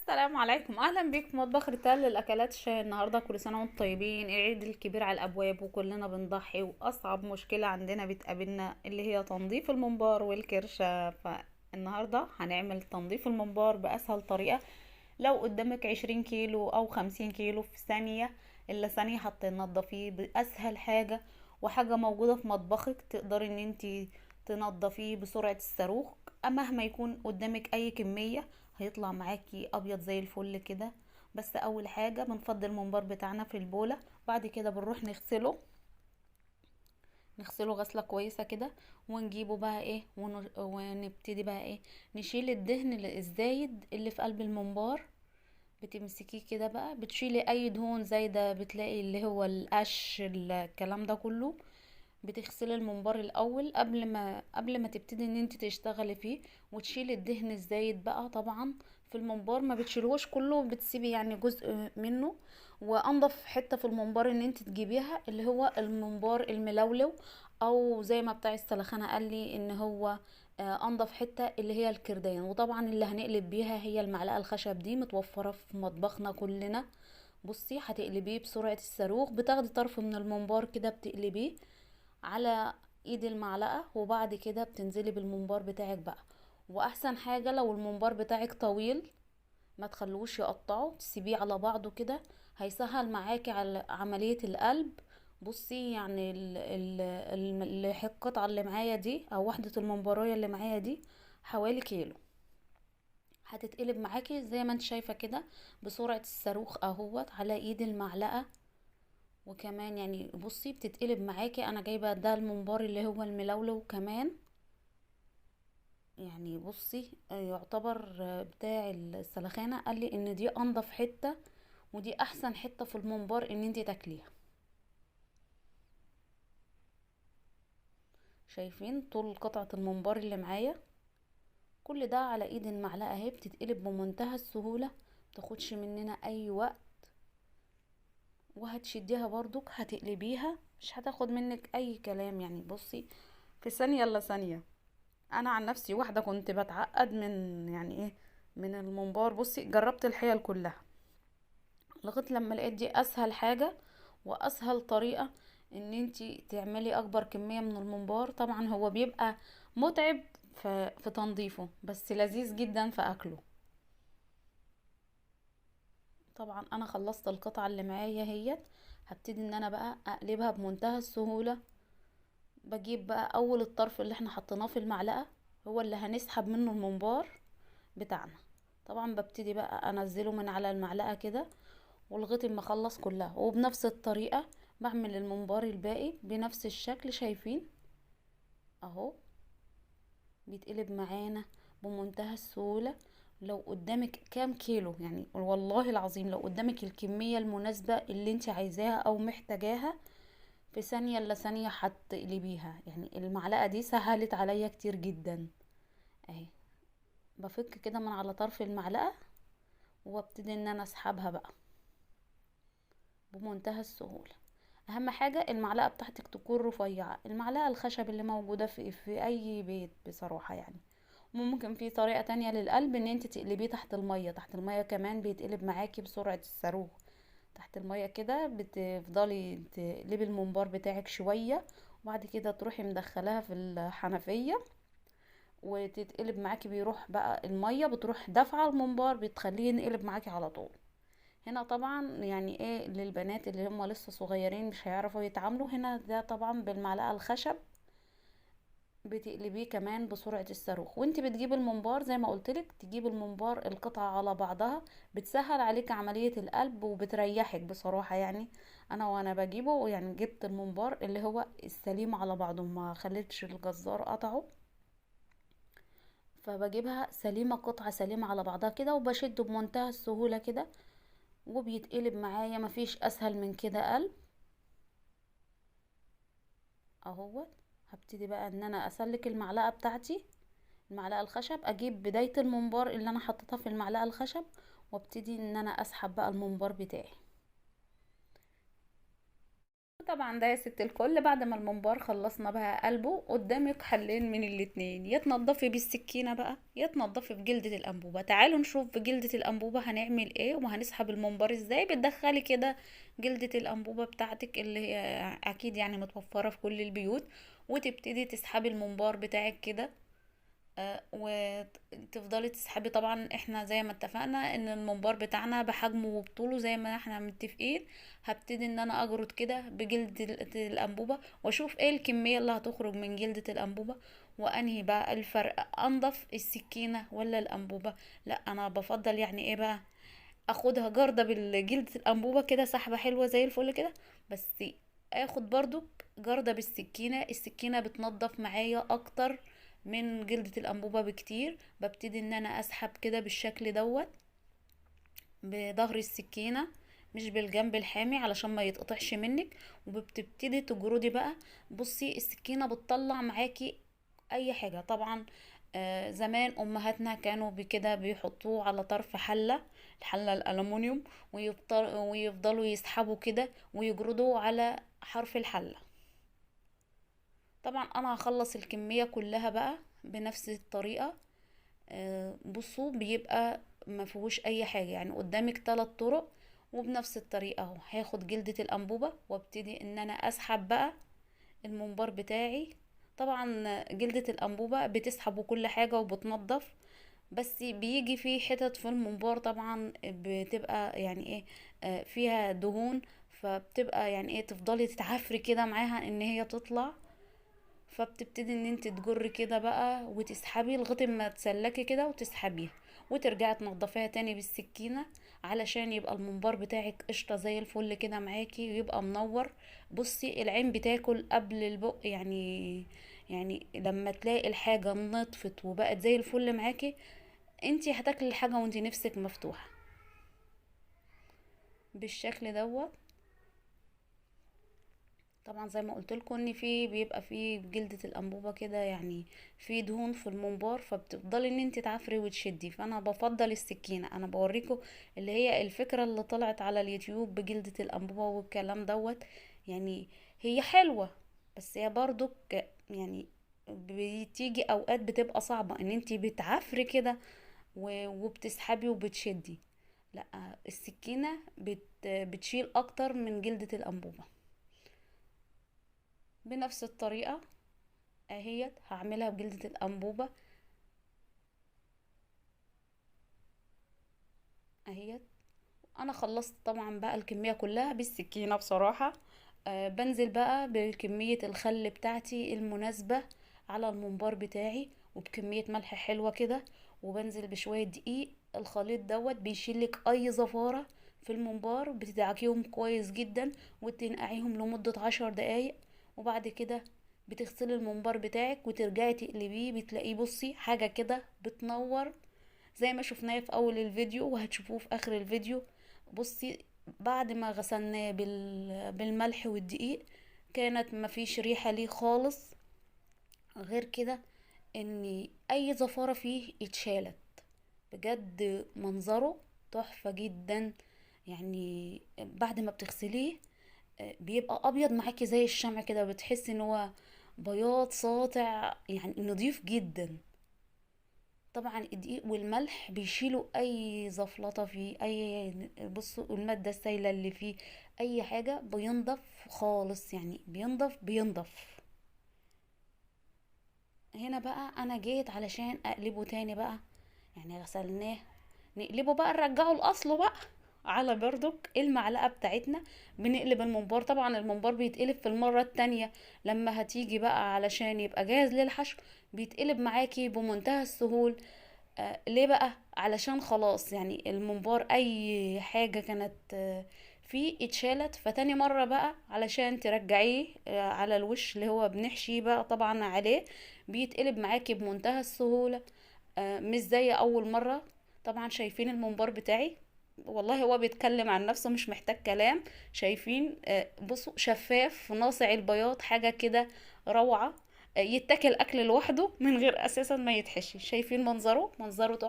السلام عليكم، اهلا بيك في مطبخ ريتال للاكلات الشهية. النهارده كل سنه وانتم طيبين. العيد الكبير على الابواب وكلنا بنضحي، واصعب مشكله عندنا بتقابلنا اللي هي تنظيف الممبار والكرشه. فالنهارده هنعمل تنظيف الممبار باسهل طريقه. لو قدامك 20 كيلو او 50 كيلو، في ثانيه الا ثانيه هتنضفيه باسهل حاجه، وحاجه موجوده في مطبخك تقدري ان انتي تنضفيه بسرعه الصاروخ. مهما يكون قدامك اي كميه هيطلع معاكي ابيض زي الفل كده. بس اول حاجة بنفضي الممبار بتاعنا في البولة، بعد كده بنروح نغسله غسلة كويسة كده، ونجيبه بقى ايه ونبتدي بقى ايه نشيل الدهن الزايد اللي في قلب الممبار. بتمسكيه كده بقى، بتشيلي اي دهون زايدة بتلاقي اللي هو القش الكلام ده كله. بتغسلي الممبار الاول قبل ما تبتدي ان انت تشتغلي فيه، وتشيلي الدهن الزايد بقى. طبعا في الممبار ما بتشيلوش كله، بتسيبي يعني جزء منه. وانضف حته في الممبار ان انت تجيبيها اللي هو الممبار الملولو، او زي ما بتاع السلخانه قال لي ان هو انضف حته اللي هي الكردان. وطبعا اللي هنقلب بيها هي المعلقه الخشب دي، متوفره في مطبخنا كلنا. بصي هتقلبيه بسرعه الصاروخ، بتاخدي طرف من الممبار كده بتقلبيه على ايد المعلقة، وبعد كده بتنزلي بالممبار بتاعك بقى. واحسن حاجة لو الممبار بتاعك طويل ما تخلوش يقطعه، تسيبيه على بعضه كده، هيسهل معاكي على عملية القلب. بصي يعني القطعة اللي معايا دي او وحدة الممبراية اللي معايا دي حوالي كيلو، هتتقلب معاكي زي ما انت شايفة كده بسرعة الصاروخ اهوت على ايد المعلقة. وكمان يعني بصي بتتقلب معاكي. انا جايبه ده الممبار اللي هو الملولو كمان. يعني بصي يعتبر بتاع السلخانه قال لي ان دي انضف حته، ودي احسن حته في الممبار ان انتي تاكليها. شايفين طول قطعه الممبار اللي معايا؟ كل ده على ايد المعلقه اهي، بتتقلب بمنتهى السهوله، متاخدش مننا اي وقت. وهتشديها برضك هتقلبيها، مش هتاخد منك اي كلام. يعني بصي في ثانيه الا ثانيه. انا عن نفسي واحده كنت بتعقد من يعني ايه من الممبار. بصي جربت الحيل كلها لغايه لما لقيت دي اسهل حاجه واسهل طريقه ان انتي تعملي اكبر كميه من الممبار. طبعا هو بيبقى متعب في تنظيفه، بس لذيذ جدا في اكله. طبعا انا خلصت القطعه اللي معايا هي، هبتدي ان انا بقى اقلبها بمنتهى السهوله. بجيب بقى اول الطرف اللي احنا حطيناه في المعلقه، هو اللي هنسحب منه الممبار بتاعنا. طبعا ببتدي بقى انزله من على المعلقة كده ولغايه ما اخلص كلها. وبنفس الطريقة بعمل الممبار الباقي بنفس الشكل. شايفين اهو بيتقلب معانا بمنتهى السهولة. لو قدامك كام كيلو، يعني والله العظيم لو قدامك الكمية المناسبة اللي انت عايزاها او محتاجاها، في ثانية الا ثانية هتقلبيها. يعني المعلقة دي سهلت عليا كتير جدا اهي. بفك كده من على طرف المعلقة وابتدي ان انا اسحبها بقى بمنتهى السهولة. اهم حاجة المعلقة بتاعتك تكون رفيعة، المعلقة الخشب اللي موجودة في اي بيت بصراحة يعني. ممكن في طريقة تانية للقلب ان انت تقلبيه تحت المية. تحت المية كمان بيتقلب معاكي بسرعة الصاروخ. تحت المية كده بتفضلي تقلبي الممبار بتاعك شوية، وبعد كده تروحي مدخلاها في الحنفية وتتقلب معاكي. بيروح بقى المية بتروح دافعة الممبار، بتخليه ينقلب معاكي على طول. هنا طبعا يعني ايه للبنات اللي هم لسه صغيرين مش هيعرفوا يتعاملوا، هنا ده طبعا بالمعلقة الخشب بتقلبيه كمان بسرعة الصاروخ. وانت بتجيب الممبار زي ما قلتلك، تجيب الممبار القطعة على بعضها، بتسهل عليك عملية القلب وبتريحك بصراحة يعني. انا وانا بجيبه يعني جبت الممبار اللي هو السليم على بعضه، ما خليتش الجزار قطعه، فبجيبها سليمة قطعة سليمة على بعضها كده وبشده بمنتهى السهولة كده، وبيتقلب معايا. مفيش اسهل من كده قلب اهوت. هبتدي بقى ان انا اسلك المعلقة بتاعتي، المعلقة الخشب، اجيب بداية الممبار اللي انا حطيتها في المعلقة الخشب، وابتدي ان انا اسحب بقى الممبار بتاعي. وطبعا ده يا ست الكل، بعد ما الممبار خلصنا بقى قلبه، قدامك حلين من الاتنين: يا تنضفي بالسكينة بقى يا تنضفي بجلدة الانبوبة. تعالوا نشوف بجلدة الانبوبة هنعمل ايه وهنسحب الممبار ازاي. بتدخلي كده جلدة الانبوبة بتاعتك اللي هي اكيد يعني متوفرة في كل البيوت، وتبتدي تسحبي الممبار بتاعك كده. وتفضلي تسحبي. طبعا احنا زي ما اتفقنا ان الممبار بتاعنا بحجمه وبطوله زي ما احنا متفقين. هبتدي ان انا اجرد كده بجلد الانبوبة واشوف ايه الكمية اللي هتخرج من جلدة الانبوبة، وانهي بقى الفرق، انضف السكينة ولا الانبوبة. لا انا بفضل يعني ايه بقى، اخدها جردة بالجلدة الانبوبة كده سحبة حلوة زي الفل كده. بس اخد برضو جردة بالسكينة. السكينة بتنضف معايا اكتر من جلدة الانبوبة بكتير. ببتدي ان انا اسحب كده بالشكل دوت بظهر السكينة، مش بالجنب الحامي علشان ما يتقطعش منك. وبتبتدي تجردي بقى. بصي السكينة بتطلع معاكي اي حاجة طبعا. زمان امهاتنا كانوا بكده بيحطوه على طرف حلة، الحلة الالومنيوم، ويفضلوا يسحبوا كده ويجردوا على حرف الحلة. طبعا انا هخلص الكمية كلها بقى بنفس الطريقة. بصوا بيبقى ما فيهوش اي حاجة، يعني قدامك 3 طرق. وبنفس الطريقة اهو هاخد جلدة الانبوبة وابتدي ان انا اسحب بقى الممبار بتاعي. طبعا جلدة الانبوبة بتسحب وكل حاجة وبتنضف، بس بيجي في حتت في الممبار طبعا بتبقى يعني ايه، فيها دهون. فبتبقى يعني ايه تفضلي تتعفري كده معاها ان هي تطلع. فبتبتدي ان انت تجري كده بقى وتسحبي لغايه ما تسلكي كده وتسحبيها، وترجعي تنضفيها تاني بالسكينه علشان يبقى الممبار بتاعك قشطه زي الفل كده معاكي ويبقى منور. بصي العين بتاكل قبل البق يعني. يعني لما تلاقي الحاجه نطفت وبقت زي الفل معاكي، انتي هتاكلي الحاجه وانتي نفسك مفتوحه بالشكل دوت. طبعا زي ما قلت لكم ان في بيبقى في جلدة الانبوبة كده يعني في دهون في الممبار، فبتفضلي ان انت تعفري وتشدي. فانا بفضل السكينة. انا بوريكم اللي هي الفكرة اللي طلعت على اليوتيوب بجلدة الانبوبة والكلام دوت. يعني هي حلوة، بس هي برضو يعني بتيجي اوقات بتبقى صعبة ان انت بتعفري كده وبتسحبي وبتشدي. لا السكينة بتشيل اكتر من جلدة الانبوبة. بنفس الطريقة اهيت هعملها بجلدة الانبوبة اهيت. انا خلصت طبعا بقى الكمية كلها بالسكينة بصراحة. بنزل بقى بكمية الخل بتاعتي المناسبة على الممبار بتاعي، وبكمية ملح حلوة كده. وبنزل بشوية دقيق. الخليط دوت بيشيلك اي زفارة في الممبار. بتدعكيهم كويس جدا وتنقعيهم لمدة 10 دقايق. وبعد كده بتغسلي الممبار بتاعك وترجعي تقلبيه، بتلاقيه بصي حاجة كده بتنور زي ما شفناه في اول الفيديو وهتشوفوه في اخر الفيديو. بصي بعد ما غسلناه بالملح والدقيق كانت مفيش ريحة ليه خالص. غير كده ان اي زفارة فيه اتشالت. بجد منظره تحفة جدا. يعني بعد ما بتغسليه بيبقى ابيض معاكي زي الشمع كده، بتحسي ان هو بياض ساطع يعني نضيف جدا. طبعا الدقيق والملح بيشيلوا اي زفلطة فيه، اي بصوا المادة السائلة اللي فيه، اي حاجة بينضف خالص يعني بينضف. هنا بقى انا جيت علشان اقلبه تاني بقى. يعني غسلناه نقلبه بقى نرجعه لاصله بقى على بردك المعلقة بتاعتنا. بنقلب الممبار. طبعا الممبار بيتقلب في المرة التانية لما هتيجي بقى علشان يبقى جاهز للحشو. بيتقلب معاكي بمنتهى السهول. ليه بقى؟ علشان خلاص يعني الممبار اي حاجة كانت فيه اتشالت. فتاني مرة بقى علشان ترجعيه على الوش اللي هو بنحشيه بقى طبعا عليه، بيتقلب معاكي بمنتهى السهولة. مش زي اول مرة. طبعا شايفين الممبار بتاعي، والله هو بيتكلم عن نفسه مش محتاج كلام. شايفين بصوا شفاف ناصع البياض حاجة كده روعة. يتاكل اكل لوحده من غير اساسا ما يتحشي. شايفين منظره تحفة.